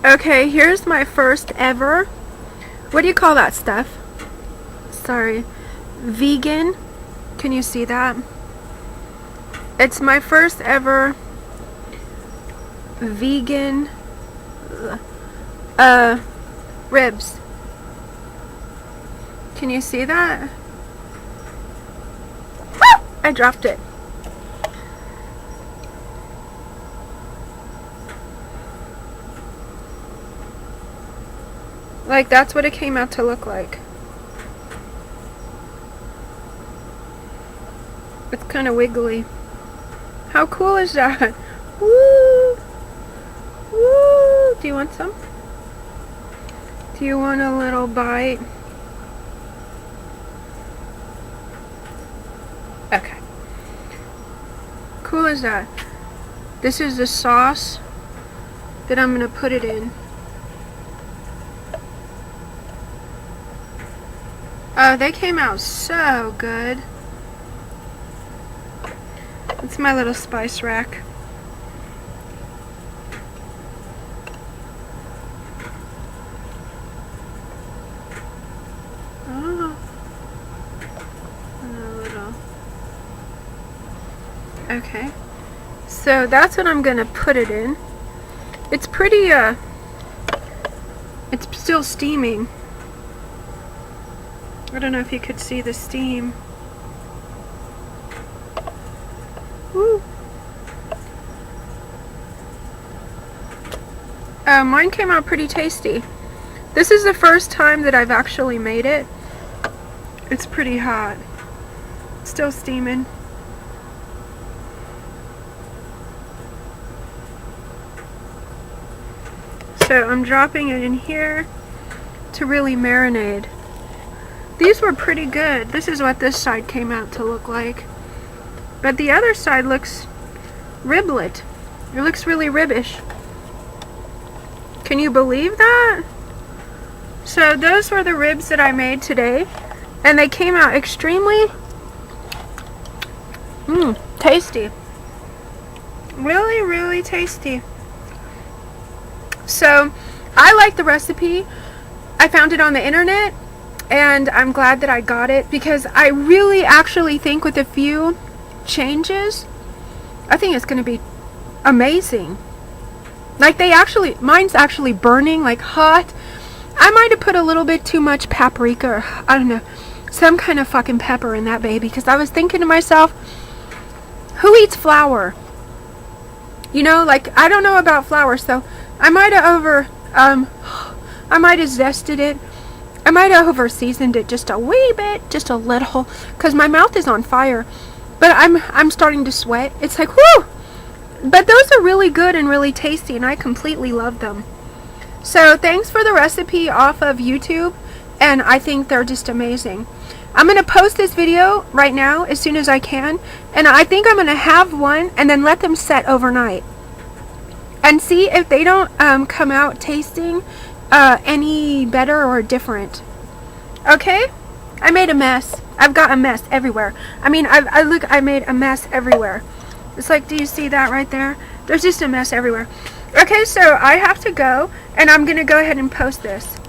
Okay, here's my first ever, what do you call that stuff? Sorry, vegan. Can you see that? It's my first ever vegan ribs. Can you see that? Woo! I dropped it. Like, that's what it came out to look like. It's kind of wiggly. How cool is that? Woo! Woo! Do you want some? Do you want a little bite? Okay. Cool as that. This is the sauce that I'm gonna put it in. Oh, they came out so good. It's my little spice rack. Oh. And a little. Okay. So that's what I'm gonna put it in. It's pretty, it's still steaming. I don't know if you could see the steam. Woo. Mine came out pretty tasty. This is the first time that I've actually made it. It's pretty hot. Still steaming. So I'm dropping it in here to really marinate. These were pretty good. This is what this side came out to look like. But the other side looks riblet. It looks really ribbish. Can you believe that? So those were the ribs that I made today. And they came out extremely tasty. Really, really tasty. So I like the recipe. I found it on the internet. And I'm glad that I got it because I really actually think with a few changes, I think it's going to be amazing. Like mine's actually burning like hot. I might have put a little bit too much paprika or I don't know, some kind of fucking pepper in that baby because I was thinking to myself, who eats flour? You know, like I don't know about flour, so I might have I might have zested it. I might have over seasoned it just a wee bit, just a little, because my mouth is on fire. But I'm starting to sweat. It's like, whoo! But those are really good and really tasty, and I completely love them. So thanks for the recipe off of YouTube, and I think they're just amazing. I'm going to post this video right now as soon as I can, and I think I'm going to have one and then let them set overnight. And see if they don't come out tasting any better or different. Okay? I made a mess. I've got a mess everywhere. I mean, I made a mess everywhere. It's like, do you see that right there? There's just a mess everywhere. Okay, so I have to go, and I'm gonna go ahead and post this.